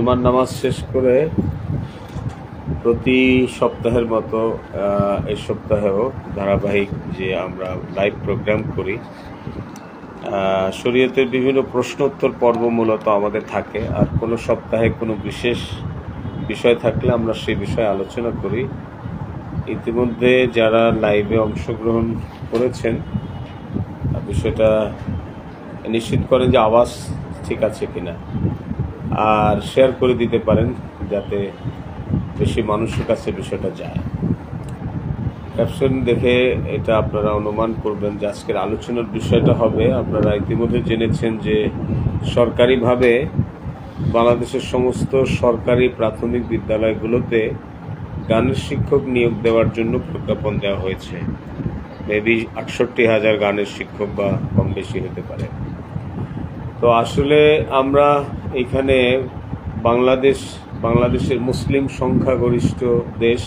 জুমার নামাজ শেষ করে প্রতি সপ্তাহের মতো এই সপ্তাহেও ধারাবাহিক যে আমরা লাইভ প্রোগ্রাম করি, শরীয়তের বিভিন্ন প্রশ্ন উত্তর পর্ব মূলত আমাদের থাকে। আর কোনো সপ্তাহে কোনো বিশেষ বিষয় থাকলে আমরা সেই বিষয়ে আলোচনা করি। ইতিমধ্যে যারা লাইভে অংশগ্রহণ করেছেন বিষয়টা নিশ্চিত করেন যে আওয়াজ ঠিক আছে কিনা, আর শেয়ার করে দিতে পারেন যাতে বেশি মানুষের কাছে বিষয়টা যায়। ক্যাপশন দেখে এটা আপনারা অনুমান করবেন যে আজকের আলোচনার বিষয়টা হবে। আপনারা ইতিমধ্যে জেনেছেন যে সরকারিভাবে বাংলাদেশের সমস্ত সরকারি প্রাথমিক বিদ্যালয়গুলোতে গানের শিক্ষক নিয়োগ দেওয়ার জন্য প্রজ্ঞাপন দেওয়া হয়েছে। মেবি ৬৮,০০০ গানের শিক্ষক বা কম বেশি হতে পারে। তো আসলে আমরা এখানে বাংলাদেশের মুসলিম সংখ্যাগরিষ্ঠ দেশ,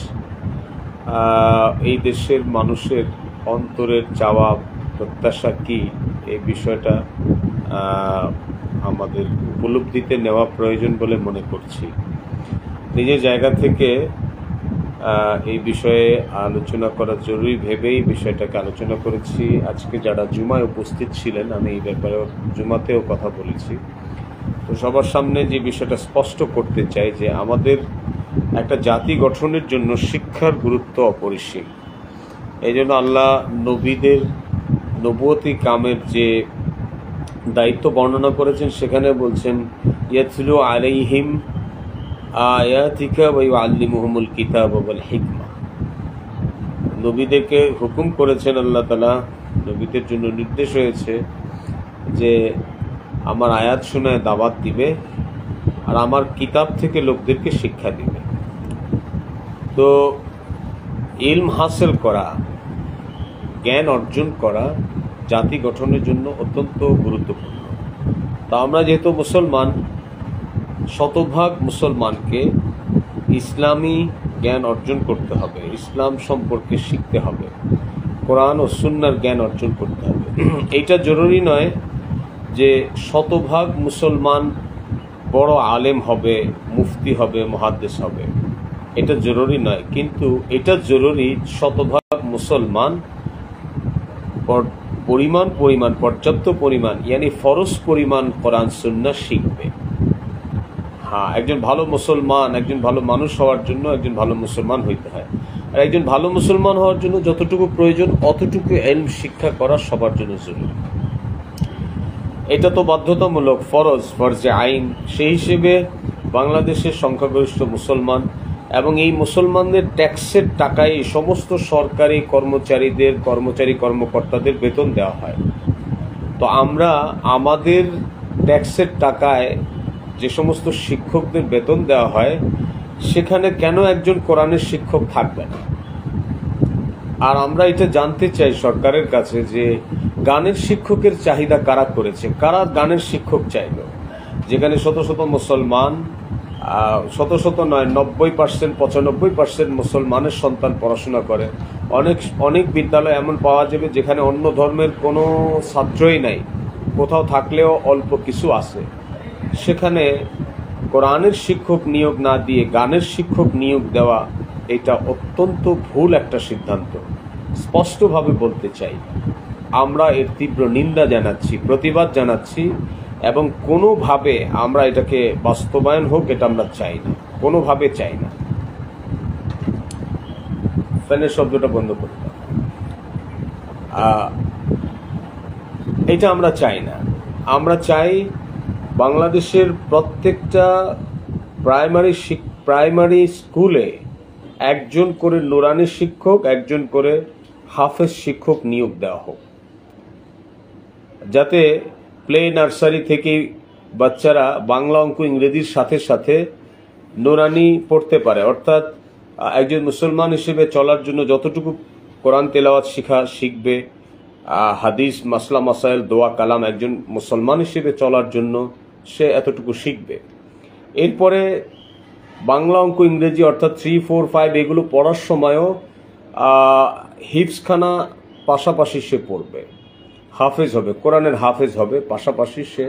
এই দেশের মানুষের অন্তরের চাওয়া প্রত্যাশা কি, এই বিষয়টা আমাদের উপলব্ধিতে নেওয়া প্রয়োজন বলে মনে করছি। নিজের জায়গা থেকে এই বিষয়ে আলোচনা করা জরুরি ভেবেই বিষয়টাকে আলোচনা করেছি। আজকে যারা জুমায় উপস্থিত ছিলেন, আমি এই ব্যাপারে জুমাতেও কথা বলেছি। তো সবার সামনে যে বিষয়টা স্পষ্ট করতে চাই যে আমাদের একটা জাতি গঠনের জন্য শিক্ষার গুরুত্ব অপরিসীম। এই জন্য আল্লাহ নবীদের নবুয়তি কামের যে দায়িত্ব বর্ণনা করেছেন, সেখানে বলছেন ইয়াতলু আলাইহিম আয়াতিকা ওয়া ইউআল্লিমুহুমুল কিতাবা ওয়াল হিকমা। নবীদেরকে হুকুম করেছেন আল্লাহ তাআলা, নবীদের জন্য নির্দেশ হয়েছে যে আমার আয়াত শোনায় দাওয়াত দিবে আর আমার কিতাব থেকে লোকদেরকে শিক্ষা দিবে। তো ইলম হাসিল করা, জ্ঞান অর্জন করা জাতি গঠনের জন্য অত্যন্ত গুরুত্বপূর্ণ। তা আমরা যেহেতু মুসলমান, শতভাগ মুসলমানকে ইসলামী জ্ঞান অর্জন করতে হবে, ইসলাম সম্পর্কে শিখতে হবে, কোরআন ও সুন্নাহর জ্ঞান অর্জন করতে হবে। এইটা জরুরি নয় যে শতভাগ মুসলমান বড় আলেম হবে, মুফতি হবে, মুহাদ্দিস হবে, এটা জরুরি নয়। কিন্তু এটা জরুরি শতভাগ মুসলমান পর্যাপ্ত পরিমাণ ইয়ানি ফরজ পরিমাণ কোরআন সুন্নাহ শিখবে। হ্যাঁ, একজন ভালো মুসলমান, একজন ভালো মানুষ হওয়ার জন্য একজন ভালো মুসলমান হইতে হয়। আর একজন ভালো মুসলমান হওয়ার জন্য যতটুকু প্রয়োজন অতটুকু ইলম শিক্ষা করা সবার জন্য জরুরি। এটা তো বাধ্যতামূলক, ফরজে আইন। সেই হিসেবে বাংলাদেশের সংখ্যাগরিষ্ঠ মুসলমান এবং এই মুসলমানদের ট্যাক্সের টাকায় এই সমস্ত সরকারি কর্মকর্তাদের বেতন দেওয়া হয়। তো আমরা আমাদের ট্যাক্সের টাকায় যে সমস্ত শিক্ষকদের বেতন দেওয়া হয়, সেখানে কেন একজন কোরআনের শিক্ষক থাকবে না? আর আমরা এটা জানতে চাই সরকারের কাছে যে গানের শিক্ষকের চাহিদা কারা করেছে, কারা গানের শিক্ষক চাইল? যেখানে শত শত মুসলমান, শত নয় 90%, 95% মুসলমানের সন্তান পড়াশোনা করে। অনেক বিদ্যালয় এমন পাওয়া যাবে যেখানে অন্য ধর্মের কোনো ছাত্রই নাই, কোথাও থাকলেও অল্প কিছু আছে। সেখানে কোরআনের শিক্ষক নিয়োগ না দিয়ে গানের শিক্ষক নিয়োগ দেওয়া, এটা অত্যন্ত ভুল একটা সিদ্ধান্ত। স্পষ্টভাবে বলতে চাই, আমরা এর তীব্র নিন্দা জানাচ্ছি, প্রতিবাদ জানাচ্ছি, এবং কোনোভাবে আমরা এটাকে বাস্তবায়ন হোক এটা আমরা চাই না, কোনোভাবে চাই না। ফ্যানের শব্দটা বন্ধ করতে হবে। এটা আমরা চাই না। আমরা চাই বাংলাদেশের প্রত্যেকটা প্রাইমারি স্কুলে একজন করে নুরানি শিক্ষক, একজন করে হাফেজ শিক্ষক নিয়োগ দেওয়া হোক, যাতে প্লে নার্সারি থেকে বাচ্চারা বাংলা, অঙ্ক, ইংরেজির সাথে সাথে নুরানি পড়তে পারে। অর্থাৎ একজন মুসলমান হিসেবে চলার জন্য যতটুকু কোরআন তেলাওয়াত শিখবে, হাদিস, মাসলা মাসাইল, দোয়া, কালাম, একজন মুসলমান হিসেবে চলার জন্য সে এতটুকু শিখবে। এরপরে বাংলা, অঙ্ক, ইংরেজি অর্থাৎ 3, 4, 5 এগুলো পড়ার সময়ও হিফজখানা পাশাপাশি সে পড়বে, হাফেজ হবে, কোরআনের হাফেজ হবে, পাশাপাশি সে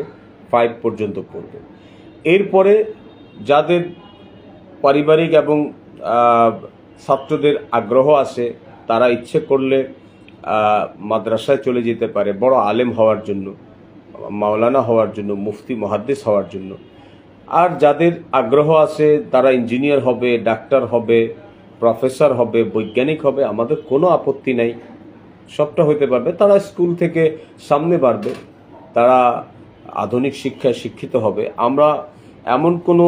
5 পর্যন্ত পড়বে। এরপরে যাদের পারিবারিক এবং ছাত্রদের আগ্রহ আছে তারা ইচ্ছে করলে মাদ্রাসায় চলে যেতে পারে বড় আলেম হওয়ার জন্য, মাওলানা হওয়ার জন্য, মুফতি মুহাদ্দিস হওয়ার জন্য। আর যাদের আগ্রহ আছে তারা ইঞ্জিনিয়ার হবে, ডাক্তার হবে, প্রফেসর হবে, বৈজ্ঞানিক হবে, আমাদের কোনো আপত্তি নাই, সবটা হতে পারবে। তারা স্কুল থেকে সামনে বাড়বে, তারা আধুনিক শিক্ষায় শিক্ষিত হবে। আমরা এমন কোনো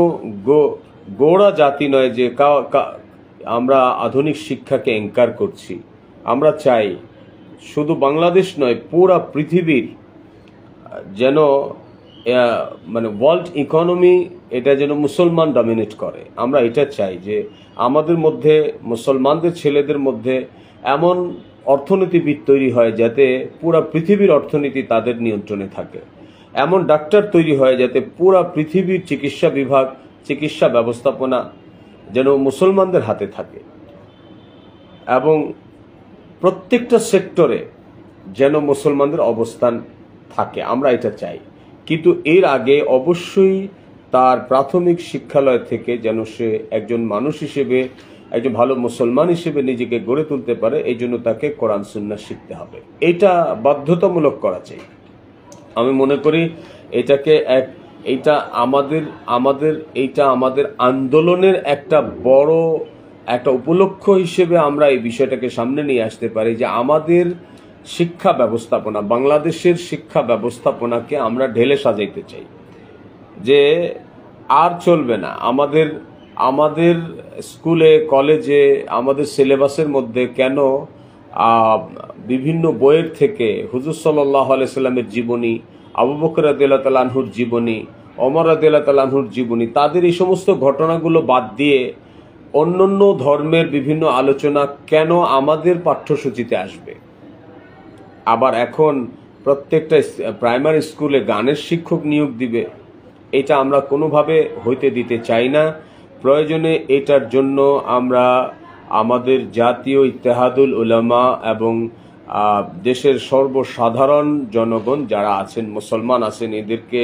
গোড়া জাতি নয় যে আমরা আধুনিক শিক্ষাকে এনকার করছি। আমরা চাই শুধু বাংলাদেশ নয়, পুরা পৃথিবীর যেন মানে ওয়ার্ল্ড ইকোনমি এটা যেন মুসলমান ডমিনেট করে। আমরা এটা চাই যে আমাদের মধ্যে, মুসলমানদের ছেলেদের মধ্যে এমন অর্থনীতিবিদ তৈরি হয় যাতে পুরা পৃথিবীর অর্থনীতি তাদের নিয়ন্ত্রণে থাকে, এমন ডাক্তার তৈরি হয় যাতে পুরা পৃথিবীর চিকিৎসা বিভাগ, চিকিৎসা ব্যবস্থাপনা যেন মুসলমানদের হাতে থাকে, এবং প্রত্যেকটা সেক্টরে যেন মুসলমানদের অবস্থান থাকে। আমরা এটা চাই। কিন্তু এর আগে অবশ্যই তার প্রাথমিক শিক্ষালয় থেকে যেন সে একজন মানুষ হিসেবে, একজন ভালো মুসলমান হিসেবে নিজেকে গড়ে তুলতে পারে, এই জন্য তাকে কোরআন সুন্নাহ শিখতে হবে। এটা বাধ্যতামূলক করা চাই। আমি মনে করি এইটা আমাদের আন্দোলনের একটা বড় একটা উপলক্ষ হিসেবে আমরা এই বিষয়টাকে সামনে নিয়ে আসতে পারি যে আমাদের শিক্ষা ব্যবস্থাপনা, বাংলাদেশের শিক্ষা ব্যবস্থাপনাকে আমরা ঢেলে সাজাইতে চাই, যে আর চলবে না আমাদের স্কুলে, কলেজে, আমাদের সিলেবাসের মধ্যে কেন বিভিন্ন বইয়ের থেকে হুজুর সাল্লাল্লাহু আলাইহি সাল্লামের জীবনী, আবু বকর রাদিয়াল্লাহু তাআলা আনহুর জীবনী, ওমর রাদিয়াল্লাহু তাআলা আনহুর জীবনী, তাদের এই সমস্ত ঘটনাগুলো বাদ দিয়ে অন্যান্য ধর্মের বিভিন্ন আলোচনা কেন আমাদের পাঠ্যসূচিতে আসবে? আবার এখন প্রত্যেকটা প্রাইমারি স্কুলে গানের শিক্ষক নিয়োগ দিবে। এটা আমরা কোনোভাবে হইতে দিতে চাই না। প্রয়োজনে এটার জন্য আমরা আমাদের জাতীয় ইত্তেহাদুল উলামা এবং দেশের সর্বসাধারণ জনগণ যারা আছেন, মুসলমান আছেন, এদেরকে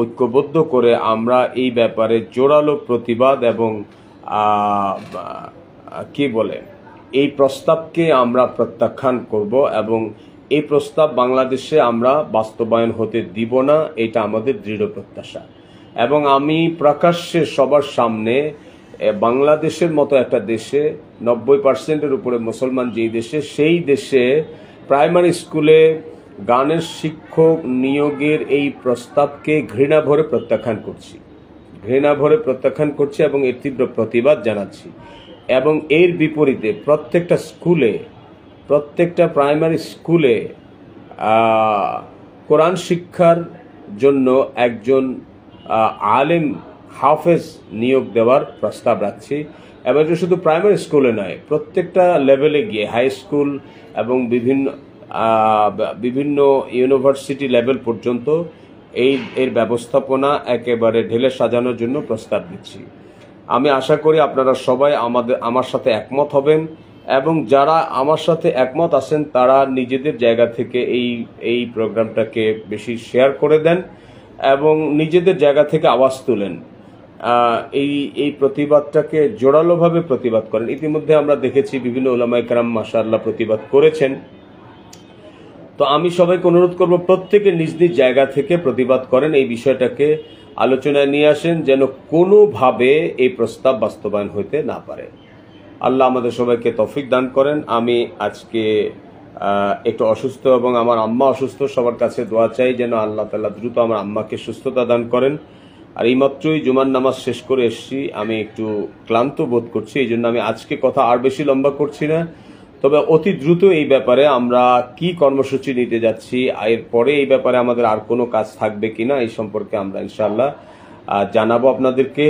ঐক্যবদ্ধ করে আমরা এই ব্যাপারে জোরালো প্রতিবাদ এবং এই প্রস্তাবকে আমরা প্রত্যাখ্যান করব, এবং এই প্রস্তাব বাংলাদেশে আমরা বাস্তবায়ন হতে দিব না, এটা আমাদের দৃঢ় প্রত্যাশা। এবং আমি প্রকাশ্যে সবার সামনে বাংলাদেশের মতো একটা দেশে 90% উপরে মুসলমান যেই দেশে, সেই দেশে প্রাইমারি স্কুলে গানের শিক্ষক নিয়োগের এই প্রস্তাবকে ঘৃণা ভরে প্রত্যাখ্যান করছি এবং এর তীব্র প্রতিবাদ জানাচ্ছি। এবং এর বিপরীতে প্রত্যেকটা প্রাইমারি স্কুলে কোরআন শিক্ষার জন্য একজন আলেম হাফেজ নিয়োগ দেওয়ার প্রস্তাব রাখছি। এবং এটা শুধু প্রাইমারি স্কুলে নয়, প্রত্যেকটা লেভেলে গিয়ে, হাই স্কুল এবং বিভিন্ন ইউনিভার্সিটি লেভেল পর্যন্ত এর ব্যবস্থাপনা একেবারে ঢেলে সাজানোর জন্য প্রস্তাব দিচ্ছি। আমি আশা করি আপনারা সবাই আমার সাথে একমত হবেন, এবং যারা আমার সাথে একমত আছেন তারা নিজেদের জায়গা থেকে এই প্রোগ্রামটাকে বেশি শেয়ার করে দেন এবং নিজেদের জায়গা থেকে আওয়াজ তুলেন, এই প্রতিবাদটাকে জোরালোভাবে প্রতিবাদ করেন। ইতিমধ্যে আমরা দেখেছি বিভিন্ন উলামায়ে কেরাম মাশাআল্লাহ প্রতিবাদ করেছেন। তো আমি সবাইকে অনুরোধ করব প্রত্যেকে নিজ নিজ জায়গা থেকে প্রতিবাদ করেন, এই বিষয়টাকে আলোচনায় নিয়ে আসেন যেন কোনোভাবে এই প্রস্তাব বাস্তবায়ন হইতে না পারে। আল্লাহ আমাদের সবাইকে তৌফিক দান করেন। আমি আজকে একটু অসুস্থ এবং আমার আম্মা অসুস্থ, সবার কাছে দোয়া চাই যেন আল্লাহ তাআলা দ্রুত আমার আম্মাকে সুস্থতা দান করেন। আর এইমাত্রই জুমার নামাজ শেষ করে এসেছি, আমি একটু ক্লান্ত বোধ করছি, এই জন্য আমি আজকে কথা আর বেশি লম্বা করছি না। তবে অতি দ্রুত এই ব্যাপারে আমরা কি কর্মসূচি নিতে যাচ্ছি, এরপরে এই ব্যাপারে আমাদের আর কোনো কাজ থাকবে কিনা এই সম্পর্কে আমরা ইনশাআল্লাহ জানাবো আপনাদেরকে।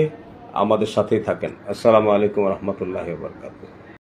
আমাদের সাথেই থাকেন। আসসালামু আলাইকুম ওয়া রাহমাতুল্লাহি ওয়া বারাকাতুহু।